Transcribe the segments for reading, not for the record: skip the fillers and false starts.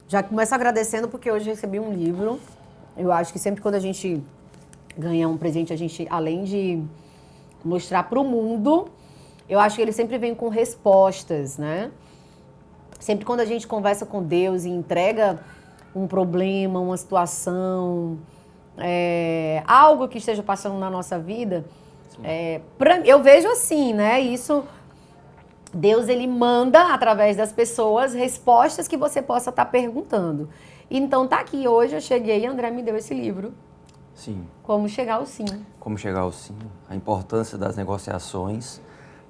Já começo agradecendo porque hoje recebi um livro. Eu acho que sempre quando a gente ganha um presente, a gente, além de mostrar para o mundo, eu acho que ele sempre vem com respostas, né? Sempre quando a gente conversa com Deus e entrega um problema, uma situação, algo que esteja passando na nossa vida, eu vejo assim, né? Isso, Deus, ele manda, através das pessoas, respostas que você possa estar perguntando. Então, tá aqui hoje, eu cheguei e André me deu esse livro. Sim. Como chegar ao sim. Como chegar ao sim. A importância das negociações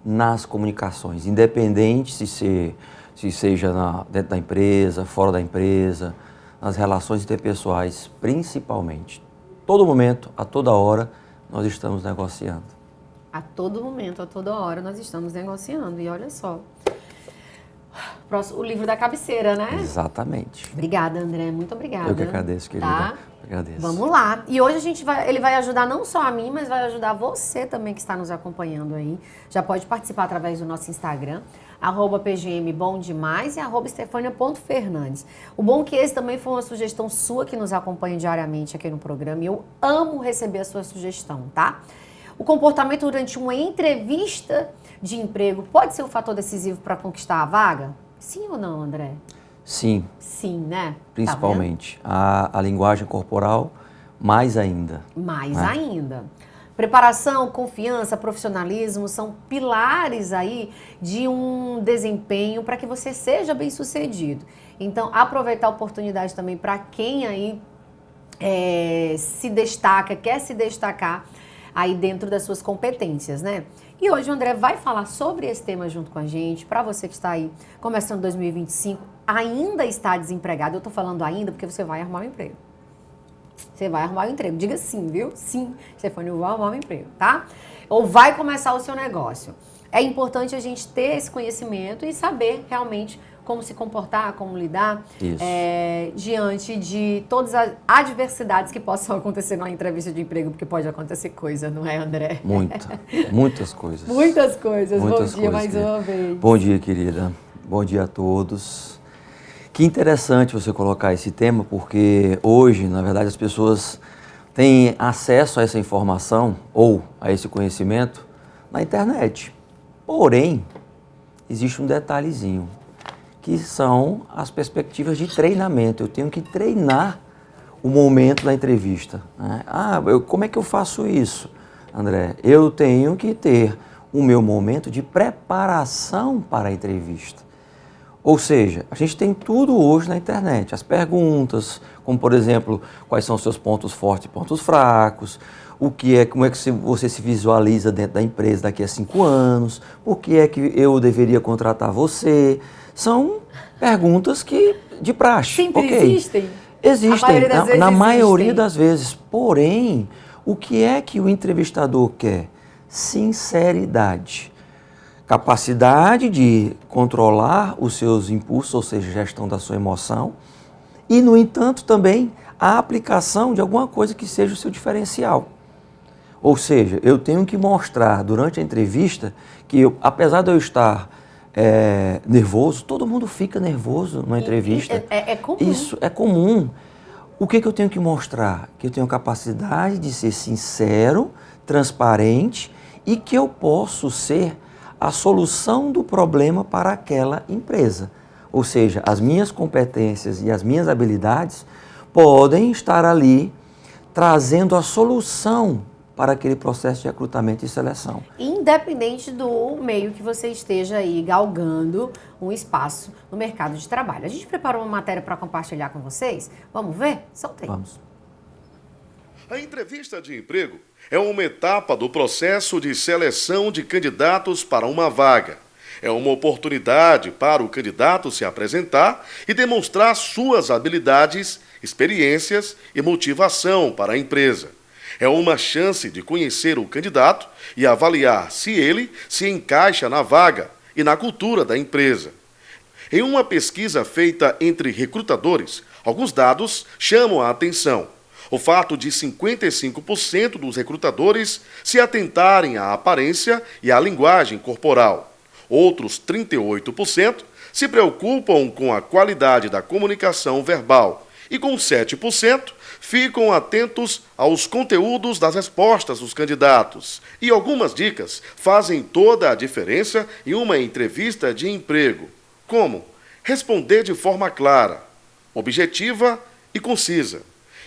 nas comunicações, independente se seja dentro da empresa, fora da empresa, nas relações interpessoais, principalmente. Todo momento, a toda hora, nós estamos negociando. A todo momento, a toda hora, nós estamos negociando. E olha só, o livro da cabeceira, né? Exatamente. Obrigada, André. Muito obrigada. Eu que agradeço, querida. Tá? Agradeço. Vamos lá. E hoje ele vai ajudar não só a mim, mas vai ajudar você também que está nos acompanhando aí. Já pode participar através do nosso Instagram, @pgmbomdemais e @estefania.fernandes. O bom é que esse também foi uma sugestão sua que nos acompanha diariamente aqui no programa. E eu amo receber a sua sugestão, tá? O comportamento durante uma entrevista de emprego pode ser um fator decisivo para conquistar a vaga? Sim ou não, André? Sim. Sim, né? Principalmente. A linguagem corporal, mais ainda. Mais ainda. Preparação, confiança, profissionalismo são pilares aí de um desempenho para que você seja bem-sucedido. Então, aproveitar a oportunidade também para quem aí se destaca, quer se destacar aí dentro das suas competências, né? E hoje o André vai falar sobre esse tema junto com a gente. Para você que está aí começando 2025, ainda está desempregado. Eu tô falando ainda porque você vai arrumar um emprego. Você vai arrumar um emprego. Diga sim, viu? Sim, Stefania, eu vou arrumar um emprego, tá? Ou vai começar o seu negócio. É importante a gente ter esse conhecimento e saber realmente como se comportar, como lidar diante de todas as adversidades que possam acontecer numa entrevista de emprego, porque pode acontecer coisa, não é, André? Muitas coisas. Muitas coisas. Muitas Bom dia coisas, mais querida. uma vez. Bom dia, querida. Bom dia a todos. Que interessante você colocar esse tema, porque hoje, na verdade, as pessoas têm acesso a essa informação ou a esse conhecimento na internet. Porém, existe um detalhezinho, que são as perspectivas de treinamento. Eu tenho que treinar o momento da entrevista, né? Como é que eu faço isso, André? Eu tenho que ter o meu momento de preparação para a entrevista. Ou seja, a gente tem tudo hoje na internet. As perguntas, como por exemplo, quais são os seus pontos fortes e pontos fracos, como é que você se visualiza dentro da empresa daqui a 5 anos, por que é que eu deveria contratar você. São perguntas de praxe. Sempre existem? Existem, na maioria existem. das vezes. Porém, o que é que o entrevistador quer? Sinceridade. Capacidade de controlar os seus impulsos, ou seja, gestão da sua emoção. E, no entanto, também a aplicação de alguma coisa que seja o seu diferencial. Ou seja, eu tenho que mostrar durante a entrevista que, apesar de eu estar nervoso, todo mundo fica nervoso numa entrevista. É comum. Isso é comum. O que eu tenho que mostrar? Que eu tenho capacidade de ser sincero, transparente e que eu posso ser a solução do problema para aquela empresa. Ou seja, as minhas competências e as minhas habilidades podem estar ali trazendo a solução para aquele processo de recrutamento e seleção. Independente do meio que você esteja aí galgando um espaço no mercado de trabalho. A gente preparou uma matéria para compartilhar com vocês. Vamos ver? Solta aí. Vamos. A entrevista de emprego é uma etapa do processo de seleção de candidatos para uma vaga. É uma oportunidade para o candidato se apresentar e demonstrar suas habilidades, experiências e motivação para a empresa. É uma chance de conhecer o candidato e avaliar se ele se encaixa na vaga e na cultura da empresa. Em uma pesquisa feita entre recrutadores, alguns dados chamam a atenção. O fato de 55% dos recrutadores se atentarem à aparência e à linguagem corporal. Outros 38% se preocupam com a qualidade da comunicação verbal e com 7% ficam atentos aos conteúdos das respostas dos candidatos. E algumas dicas fazem toda a diferença em uma entrevista de emprego, como responder de forma clara, objetiva e concisa,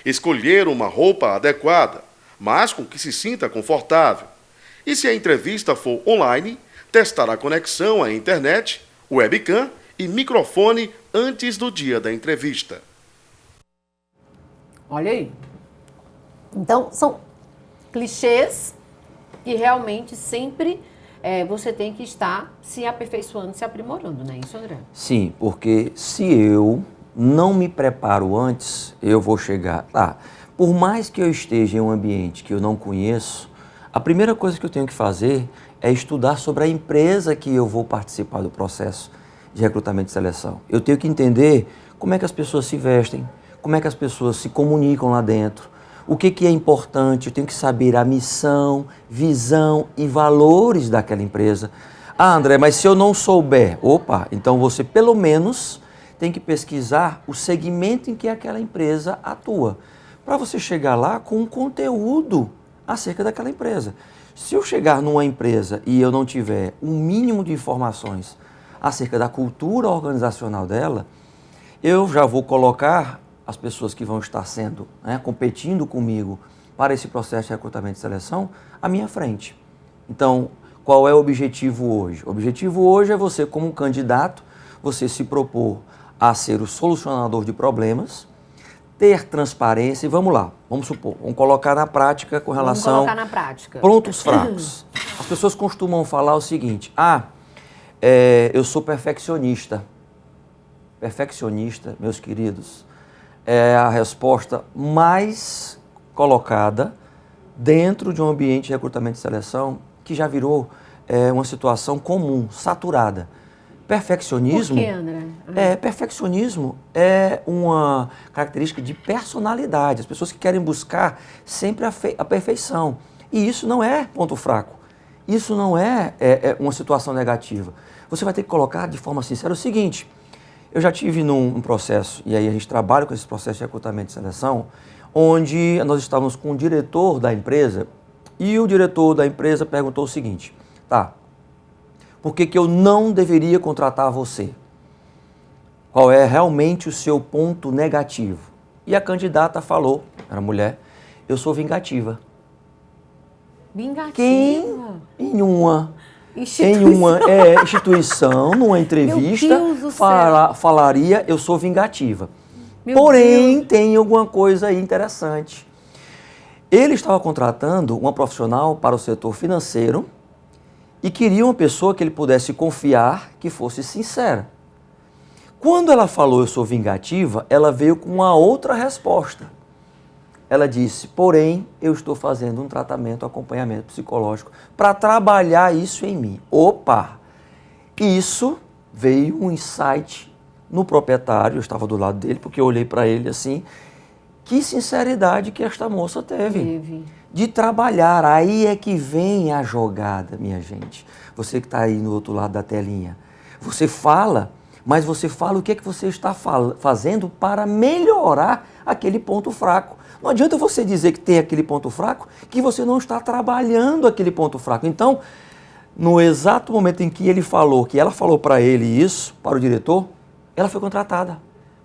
escolher uma roupa adequada, mas com que se sinta confortável. E se a entrevista for online, testar a conexão à internet, webcam e microfone antes do dia da entrevista. Olha aí. Então, são clichês que realmente sempre você tem que estar se aperfeiçoando, se aprimorando, não é isso, André? Sim, porque se eu não me preparo antes, eu vou chegar lá. Por mais que eu esteja em um ambiente que eu não conheço, a primeira coisa que eu tenho que fazer é estudar sobre a empresa que eu vou participar do processo de recrutamento e seleção. Eu tenho que entender como é que as pessoas se vestem, como é que as pessoas se comunicam lá dentro, o que é importante, eu tenho que saber a missão, visão e valores daquela empresa. Ah, André, mas se eu não souber, então você pelo menos tem que pesquisar o segmento em que aquela empresa atua, para você chegar lá com um conteúdo acerca daquela empresa. Se eu chegar numa empresa e eu não tiver um mínimo de informações acerca da cultura organizacional dela, eu já vou colocar as pessoas que vão estar sendo, competindo comigo para esse processo de recrutamento e seleção à minha frente. Então, qual é o objetivo hoje? O objetivo hoje é você, como candidato, você se propor a ser o solucionador de problemas, ter transparência e vamos lá, vamos supor, vamos colocar na prática com relação pontos fracos. As pessoas costumam falar o seguinte, eu sou perfeccionista. Perfeccionista, meus queridos, é a resposta mais colocada dentro de um ambiente de recrutamento e seleção que já virou uma situação comum, saturada. Perfeccionismo. Por quê, André? Perfeccionismo é uma característica de personalidade. As pessoas que querem buscar sempre a perfeição. E isso não é ponto fraco. Isso não é uma situação negativa. Você vai ter que colocar de forma sincera o seguinte: eu já tive num processo, e aí a gente trabalha com esse processo de recrutamento e seleção, onde nós estávamos com o diretor da empresa e o diretor da empresa perguntou o seguinte: por que eu não deveria contratar você? Qual é realmente o seu ponto negativo? E a candidata falou, era mulher, eu sou vingativa. Vingativa? Quem em uma instituição, numa entrevista, falaria eu sou vingativa. Porém, tem alguma coisa aí interessante. Ele estava contratando uma profissional para o setor financeiro e queria uma pessoa que ele pudesse confiar, que fosse sincera. Quando ela falou eu sou vingativa, ela veio com uma outra resposta. Ela disse, porém, eu estou fazendo um tratamento, acompanhamento psicológico para trabalhar isso em mim. Isso veio um insight no proprietário, eu estava do lado dele, porque eu olhei para ele assim, que sinceridade que esta moça teve. De trabalhar, aí é que vem a jogada, minha gente. Você que está aí no outro lado da telinha. Você fala, mas você fala o que é que você está fazendo para melhorar aquele ponto fraco. Não adianta você dizer que tem aquele ponto fraco, que você não está trabalhando aquele ponto fraco. Então, no exato momento em que ele falou, que ela falou para ele isso, para o diretor, ela foi contratada.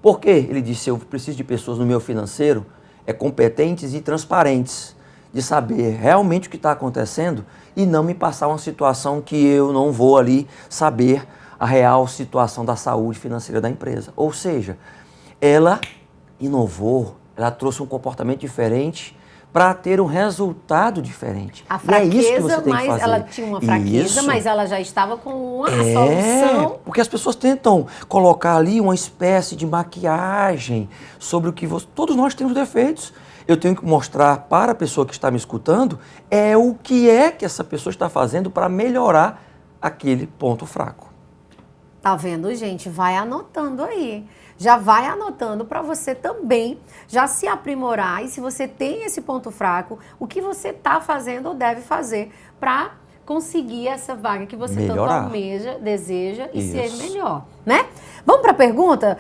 Por quê? Ele disse, eu preciso de pessoas no meu financeiro competentes e transparentes, de saber realmente o que está acontecendo e não me passar uma situação que eu não vou ali saber a real situação da saúde financeira da empresa. Ou seja, ela inovou, ela trouxe um comportamento diferente para ter um resultado diferente. A fraqueza, e é isso que você tem que fazer. Ela tinha uma fraqueza, mas ela já estava com uma solução. Porque as pessoas tentam colocar ali uma espécie de maquiagem sobre o que você... Todos nós temos defeitos. Eu tenho que mostrar para a pessoa que está me escutando o que é que essa pessoa está fazendo para melhorar aquele ponto fraco. Tá vendo, gente? Vai anotando aí. Já vai anotando para você também já se aprimorar. E se você tem esse ponto fraco, o que você está fazendo ou deve fazer para conseguir essa vaga que você tanto Melhorar. almeja, deseja e ser Isso. melhor, né? Vamos para a pergunta?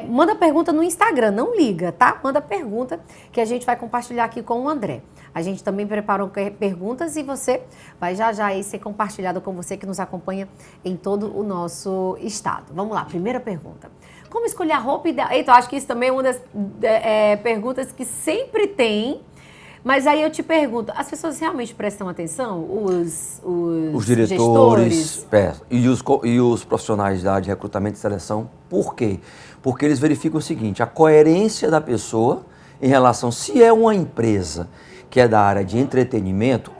Manda pergunta no Instagram, não liga, tá? Manda pergunta que a gente vai compartilhar aqui com o André. A gente também preparou perguntas e você vai já aí ser compartilhado com você que nos acompanha em todo o nosso estado. Vamos lá, primeira pergunta. Como escolher a roupa ideal? Eita, eu acho que isso também é uma das perguntas que sempre tem. Mas aí eu te pergunto, as pessoas realmente prestam atenção? Os diretores e os profissionais da área de recrutamento e seleção, por quê? Porque eles verificam o seguinte, a coerência da pessoa em relação, se é uma empresa que é da área de entretenimento,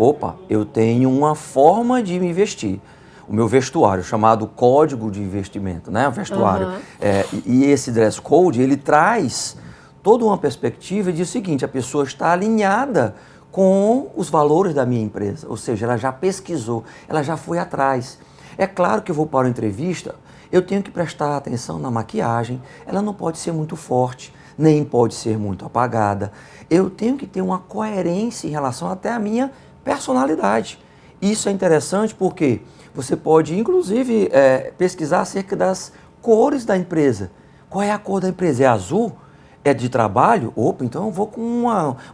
eu tenho uma forma de me vestir. O meu vestuário, chamado código de vestimento, né? O vestuário. Uhum. E esse dress code, ele traz toda uma perspectiva e diz o seguinte, a pessoa está alinhada com os valores da minha empresa, ou seja, ela já pesquisou, ela já foi atrás. É claro que eu vou para uma entrevista, eu tenho que prestar atenção na maquiagem, ela não pode ser muito forte, nem pode ser muito apagada. Eu tenho que ter uma coerência em relação até à minha personalidade. Isso é interessante porque você pode, inclusive, pesquisar acerca das cores da empresa. Qual é a cor da empresa? É azul? É de trabalho? Então eu vou com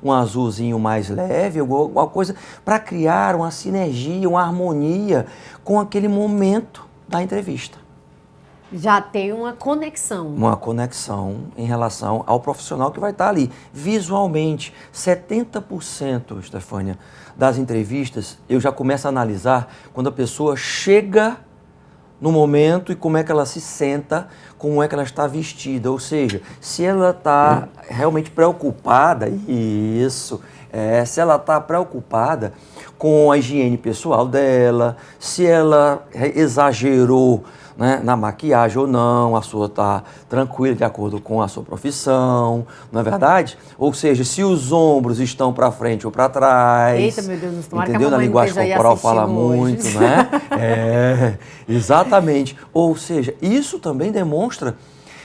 um azulzinho mais leve, alguma coisa para criar uma sinergia, uma harmonia com aquele momento da entrevista. Já tem uma conexão. Uma conexão em relação ao profissional que vai estar ali. Visualmente, 70%, Stefânia, das entrevistas, eu já começo a analisar quando a pessoa chega no momento e como é que ela se senta, como é que ela está vestida. Ou seja, se ela está realmente preocupada, se ela está preocupada com a higiene pessoal dela, se ela exagerou, né, na maquiagem ou não, a sua está tranquila de acordo com a sua profissão, não é verdade? Ou seja, se os ombros estão para frente ou para trás. Eita, meu Deus, tomara entendeu? que a Na linguagem corporal fala muito, né? Exatamente. Ou seja, isso também demonstra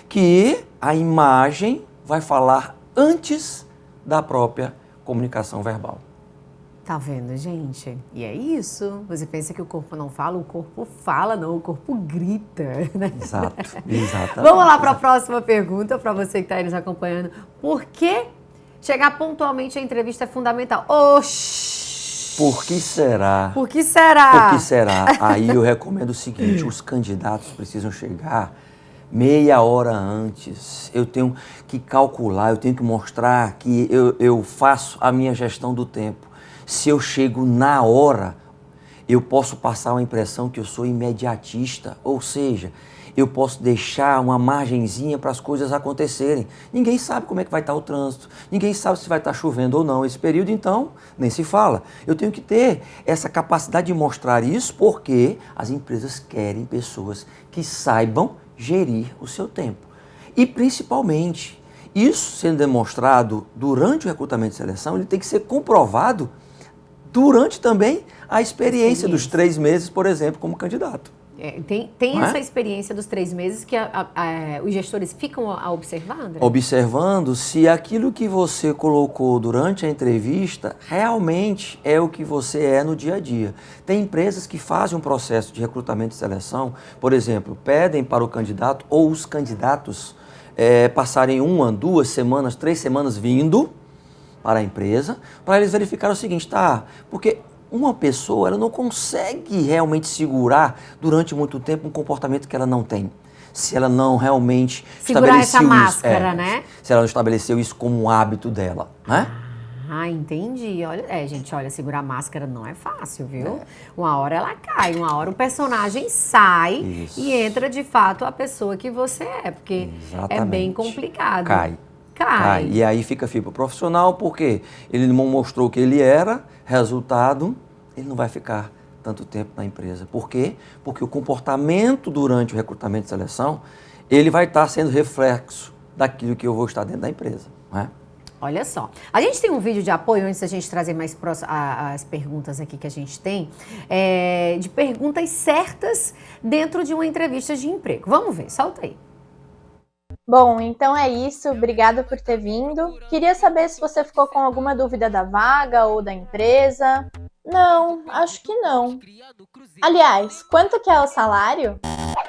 que a imagem vai falar antes da própria comunicação verbal. Tá vendo, gente? E é isso. Você pensa que o corpo não fala, o corpo fala, não, o corpo grita, né? Exato, exatamente. Vamos lá para a próxima pergunta, para você que está aí nos acompanhando. Por que chegar pontualmente à entrevista é fundamental? Oxi! Por que será? Por que será? Por que será? Aí eu recomendo o seguinte, os candidatos precisam chegar meia hora antes. Eu tenho que calcular, eu tenho que mostrar que eu faço a minha gestão do tempo. Se eu chego na hora, eu posso passar uma impressão que eu sou imediatista, ou seja, eu posso deixar uma margenzinha para as coisas acontecerem. Ninguém sabe como é que vai estar o trânsito, ninguém sabe se vai estar chovendo ou não esse período, então nem se fala. Eu tenho que ter essa capacidade de mostrar isso porque as empresas querem pessoas que saibam gerir o seu tempo. E principalmente, isso sendo demonstrado durante o recrutamento de seleção, ele tem que ser comprovado durante também a experiência dos 3 meses, por exemplo, como candidato. Tem essa experiência dos 3 meses que os gestores ficam a observar, André? Observando se aquilo que você colocou durante a entrevista realmente é o que você é no dia a dia. Tem empresas que fazem um processo de recrutamento e seleção, por exemplo, pedem para o candidato ou os candidatos passarem 1, 2 semanas, 3 semanas vindo para a empresa, para eles verificarem o seguinte, porque uma pessoa ela não consegue realmente segurar durante muito tempo um comportamento que ela não tem. Se ela não realmente segurar estabeleceu essa máscara, né? Se ela não estabeleceu isso como um hábito dela, né? Entendi. Gente, segurar a máscara não é fácil, viu? Uma hora ela cai, uma hora o personagem sai e entra de fato a pessoa que você é, porque é bem complicado. Cai. E aí fica fibra profissional porque ele não mostrou o que ele era, resultado, ele não vai ficar tanto tempo na empresa. Por quê? Porque o comportamento durante o recrutamento e seleção, ele vai estar sendo reflexo daquilo que eu vou estar dentro da empresa, não é? Olha só, a gente tem um vídeo de apoio, antes da gente trazer mais as perguntas aqui que a gente tem, de perguntas certas dentro de uma entrevista de emprego. Vamos ver, solta aí. Bom, então é isso. Obrigada por ter vindo. Queria saber se você ficou com alguma dúvida da vaga ou da empresa. Não, acho que não. Aliás, quanto que é o salário?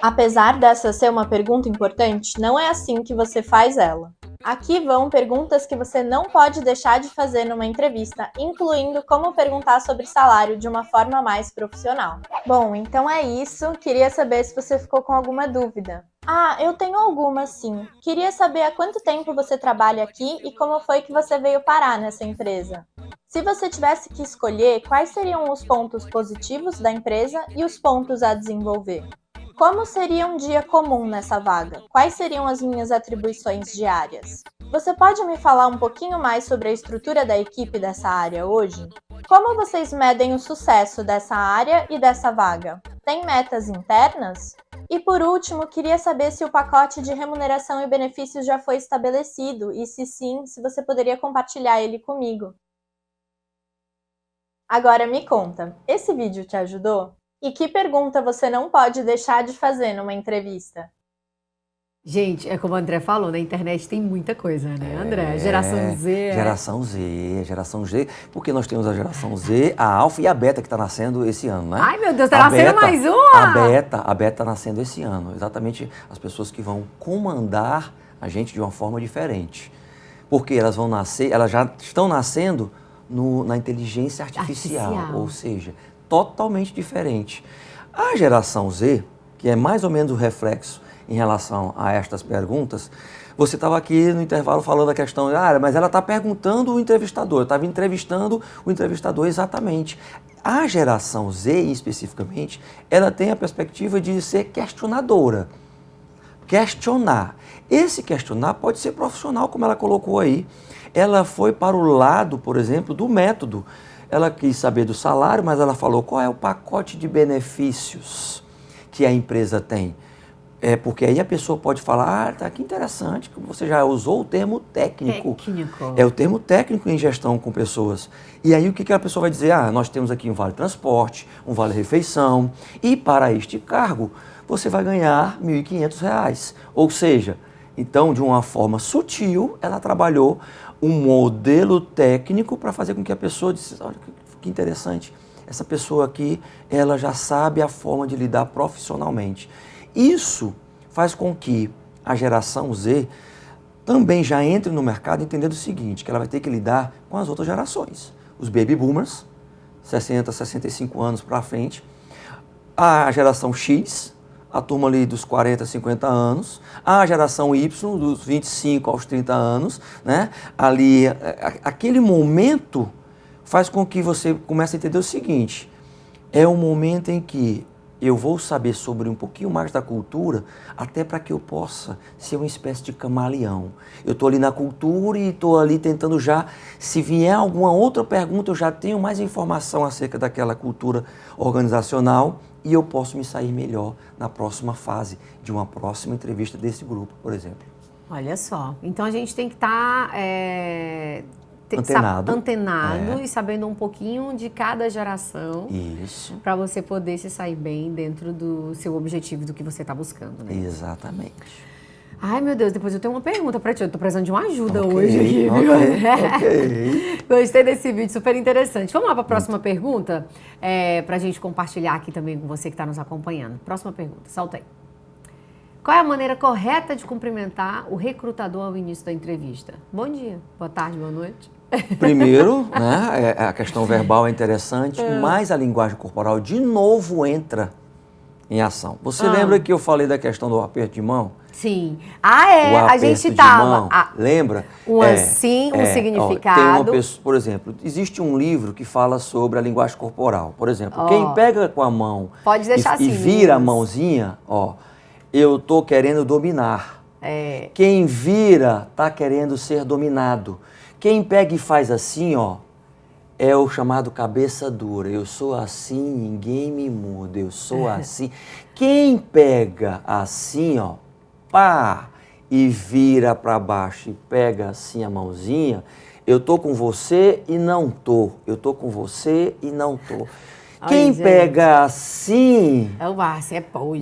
Apesar dessa ser uma pergunta importante, não é assim que você faz ela. Aqui vão perguntas que você não pode deixar de fazer numa entrevista, incluindo como perguntar sobre salário de uma forma mais profissional. Bom, então é isso. Queria saber se você ficou com alguma dúvida. Ah, eu tenho alguma sim. Queria saber há quanto tempo você trabalha aqui e como foi que você veio parar nessa empresa. Se você tivesse que escolher, quais seriam os pontos positivos da empresa e os pontos a desenvolver? Como seria um dia comum nessa vaga? Quais seriam as minhas atribuições diárias? Você pode me falar um pouquinho mais sobre a estrutura da equipe dessa área hoje? Como vocês medem o sucesso dessa área e dessa vaga? Tem metas internas? E por último, queria saber se o pacote de remuneração e benefícios já foi estabelecido e se sim, se você poderia compartilhar ele comigo. Agora me conta, esse vídeo te ajudou? E que pergunta você não pode deixar de fazer numa entrevista? Gente, é como o André falou, na internet tem muita coisa, né, André? Geração Z. Geração Z, porque nós temos a geração Z, a Alfa e a Beta que está nascendo esse ano, né? Ai, meu Deus, tá nascendo mais uma! A Beta está nascendo esse ano, exatamente as pessoas que vão comandar a gente de uma forma diferente. Porque elas vão nascer, elas já estão nascendo na inteligência artificial, ou seja, totalmente diferente. A geração Z, que é mais ou menos o reflexo em relação a estas perguntas, você estava aqui no intervalo falando a questão, mas ela está perguntando o entrevistador, eu estava entrevistando o entrevistador exatamente. A geração Z, especificamente, ela tem a perspectiva de ser questionadora. Questionar. Esse questionar pode ser profissional, como ela colocou aí. Ela foi para o lado, por exemplo, do método. Ela quis saber do salário, mas ela falou qual é o pacote de benefícios que a empresa tem. Porque aí a pessoa pode falar, tá, que interessante, que você já usou o termo técnico. É o termo técnico em gestão com pessoas. E aí o que a pessoa vai dizer? Nós temos aqui um vale transporte, um vale refeição, e para este cargo você vai ganhar R$ 1.500. Ou seja, então de uma forma sutil, ela trabalhou um modelo técnico para fazer com que a pessoa disse, olha que interessante, essa pessoa aqui, ela já sabe a forma de lidar profissionalmente. Isso faz com que a geração Z também já entre no mercado entendendo o seguinte, que ela vai ter que lidar com as outras gerações. Os baby boomers, 60, 65 anos para frente, a geração X, a turma ali dos 40, 50 anos, a geração Y, dos 25 aos 30 anos, né? Ali, aquele momento faz com que você comece a entender o seguinte, é um momento em que eu vou saber sobre um pouquinho mais da cultura, até para que eu possa ser uma espécie de camaleão. Eu estou ali na cultura e estou ali tentando já, se vier alguma outra pergunta, eu já tenho mais informação acerca daquela cultura organizacional e eu posso me sair melhor na próxima fase de uma próxima entrevista desse grupo, por exemplo. Olha só, então a gente tem que estar antenado e sabendo um pouquinho de cada geração. Isso. Para você poder se sair bem dentro do seu objetivo, do que você está buscando, né? Exatamente. Ai, meu Deus, depois eu tenho uma pergunta para ti. Eu tô precisando de uma ajuda hoje aqui, viu? Ok. Gostei desse vídeo, super interessante. Vamos lá para a próxima pergunta, para a gente compartilhar aqui também com você que está nos acompanhando. Próxima pergunta, solta aí. Qual é a maneira correta de cumprimentar o recrutador ao início da entrevista? Bom dia, boa tarde, boa noite. Primeiro, né, a questão verbal é interessante, mas a linguagem corporal de novo entra em ação. Você lembra que eu falei da questão do aperto de mão? Sim. A gente tava... Lembra? Um significado. Tem uma pessoa, por exemplo, existe um livro que fala sobre a linguagem corporal. Por exemplo, quem pega com a mão pode deixar e vira a mãozinha, eu tô querendo dominar. Quem vira tá querendo ser dominado. Quem pega e faz assim, é o chamado cabeça dura. Eu sou assim, ninguém me muda. Eu sou assim. Quem pega assim, pá, e vira para baixo e pega assim a mãozinha, eu tô com você e não tô. Eu tô com você e não tô. Quem pega assim,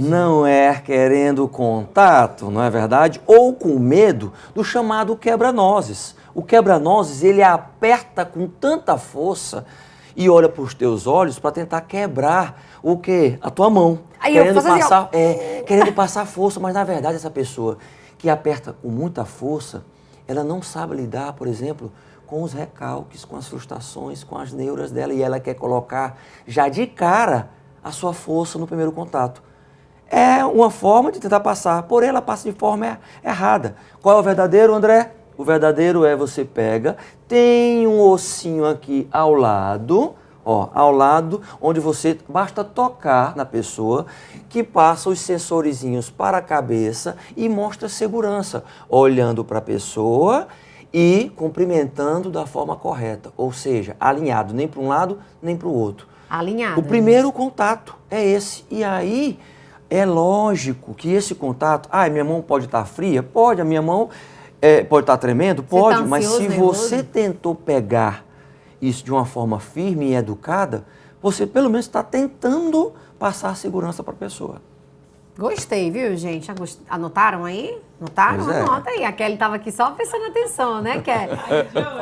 não é querendo contato, não é verdade? Ou com medo do chamado quebra-nozes. O quebra-nozes, ele aperta com tanta força e olha para os teus olhos para tentar quebrar o quê? A tua mão. Aí eu Querendo faço assim, passar, querendo passar força, mas na verdade essa pessoa que aperta com muita força, ela não sabe lidar, por exemplo, com os recalques, com as frustrações, com as neuras dela, e ela quer colocar já de cara a sua força no primeiro contato. É uma forma de tentar passar, porém ela passa de forma errada. Qual é o verdadeiro, André? O verdadeiro é você pega, tem um ossinho aqui ao lado, onde você basta tocar na pessoa, que passa os sensorizinhos para a cabeça e mostra segurança, olhando para a pessoa e cumprimentando da forma correta, ou seja, alinhado, nem para um lado, nem para o outro. Alinhado. O primeiro contato é esse, e aí é lógico que esse contato, minha mão pode estar fria? Pode, a minha mão pode estar tremendo? Pode, mas se você tentou pegar isso de uma forma firme e educada, você pelo menos está tentando passar segurança para a pessoa. Gostei, viu, gente? Anotaram aí? Notaram? Pois é. Anota aí. A Kelly estava aqui só prestando atenção, né, Kelly?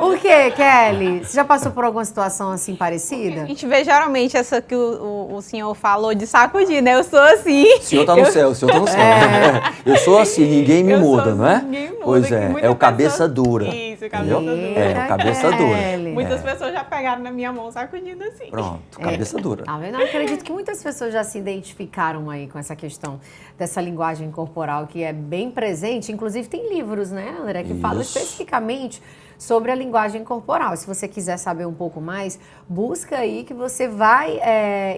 O que, Kelly? Você já passou por alguma situação assim parecida? A gente vê geralmente essa que o senhor falou de sacudir, né? Eu sou assim. O senhor está no céu, o senhor está no céu. Eu sou assim, ninguém me muda, não é? Ninguém muda. Pois é o cabeça dura. Isso, cabeça dura. É o cabeça dura. Muitas pessoas já pegaram na minha mão sacudindo assim. Pronto, cabeça dura. Tá vendo? Eu acredito que muitas pessoas já se identificaram aí com essa questão dessa linguagem corporal que é bem presente. Inclusive tem livros, né, André, que falam especificamente sobre a linguagem corporal. Se você quiser saber um pouco mais, busca aí que você vai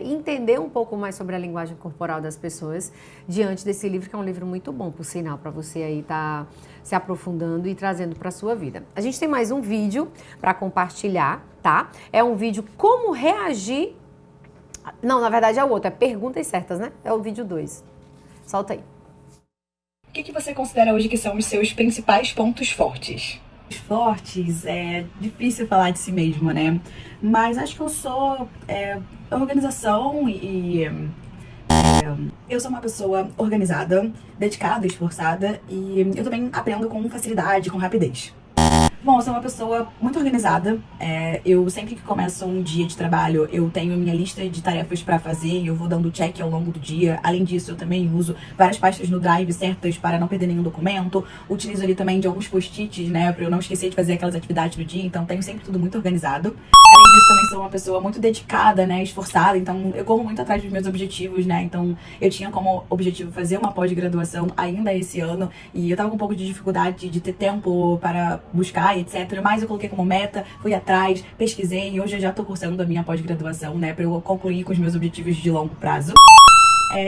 entender um pouco mais sobre a linguagem corporal das pessoas diante desse livro, que é um livro muito bom, por sinal, para você aí estar se aprofundando e trazendo para a sua vida. A gente tem mais um vídeo para compartilhar, tá? É um vídeo como reagir... Não, na verdade é o outro, é perguntas certas, né? É o vídeo 2. Solta aí. O que você considera hoje que são os seus principais pontos fortes? Fortes, é difícil falar de si mesmo, né? Mas acho que eu sou organização eu sou uma pessoa organizada, dedicada, esforçada e eu também aprendo com facilidade, com rapidez. Bom, eu sou uma pessoa muito organizada. Eu sempre que começo um dia de trabalho, eu tenho minha lista de tarefas para fazer e eu vou dando check ao longo do dia. Além disso, eu também uso várias pastas no Drive certas para não perder nenhum documento. Utilizo ali também de alguns post-its, né, para eu não esquecer de fazer aquelas atividades do dia. Então, tenho sempre tudo muito organizado. Além disso, também sou uma pessoa muito dedicada, né, esforçada. Então, eu corro muito atrás dos meus objetivos, né. Então, eu tinha como objetivo fazer uma pós-graduação ainda esse ano e eu tava com um pouco de dificuldade de ter tempo para buscar, etc. Mas eu coloquei como meta, fui atrás, pesquisei e hoje eu já tô cursando a minha pós-graduação, né, para eu concluir com os meus objetivos de longo prazo.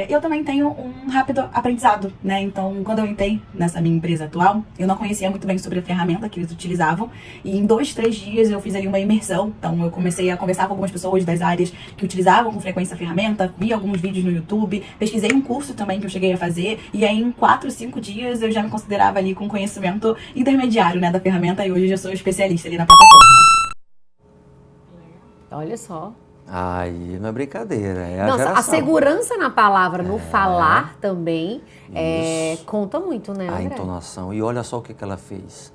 Eu também tenho um rápido aprendizado, né? Então, quando eu entrei nessa minha empresa atual, eu não conhecia muito bem sobre a ferramenta que eles utilizavam. E em 2, 3 dias eu fiz ali uma imersão. Então, eu comecei a conversar com algumas pessoas das áreas que utilizavam com frequência a ferramenta, vi alguns vídeos no YouTube, pesquisei um curso também que eu cheguei a fazer. E aí, em 4, 5 dias, eu já me considerava ali com conhecimento intermediário, né, da ferramenta. E hoje eu já sou especialista ali na plataforma. Olha só. Aí não é brincadeira, é a Nossa, geração. a segurança na palavra, no falar também, conta muito, né, André? A entonação. E olha só o que ela fez.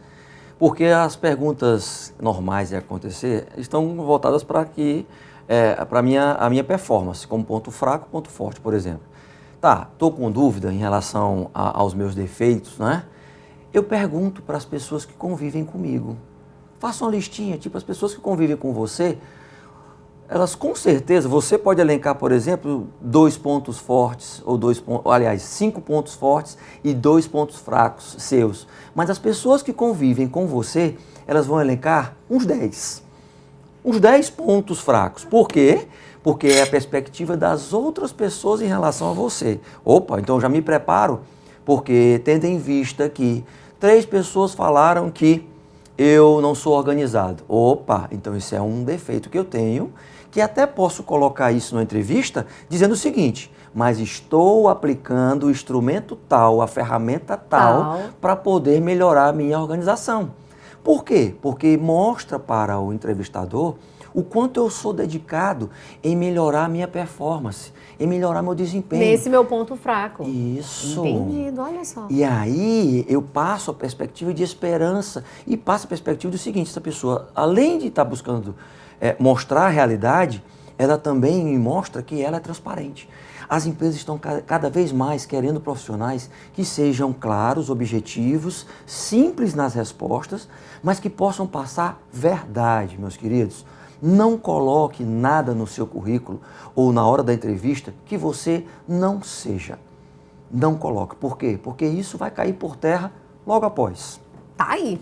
Porque as perguntas normais de acontecer estão voltadas para a minha performance, como ponto fraco, ponto forte, por exemplo. Tá, estou com dúvida em relação aos meus defeitos, né? Eu pergunto para as pessoas que convivem comigo. Faça uma listinha, tipo, as pessoas que convivem com você, elas com certeza, você pode elencar, por exemplo, 2 pontos fortes, ou 5 pontos fortes e 2 pontos fracos seus. Mas as pessoas que convivem com você, elas vão elencar uns 10. Uns 10 pontos fracos. Por quê? Porque é a perspectiva das outras pessoas em relação a você. Opa, então eu já me preparo, porque tendo em vista que 3 pessoas falaram que eu não sou organizado. Opa, então isso é um defeito que eu tenho, que até posso colocar isso numa entrevista dizendo o seguinte: mas estou aplicando o instrumento tal, a ferramenta tal, para poder melhorar a minha organização. Por quê? Porque mostra para o entrevistador o quanto eu sou dedicado em melhorar a minha performance, em melhorar meu desempenho. Nesse meu ponto fraco. Isso. Entendido, olha só. E aí eu passo a perspectiva de esperança e passo a perspectiva do seguinte: essa pessoa, além de estar buscando mostrar a realidade, ela também me mostra que ela é transparente. As empresas estão cada vez mais querendo profissionais que sejam claros, objetivos, simples nas respostas, mas que possam passar verdade, meus queridos. Não coloque nada no seu currículo ou na hora da entrevista que você não seja. Não coloque. Por quê? Porque isso vai cair por terra logo após. Tá aí.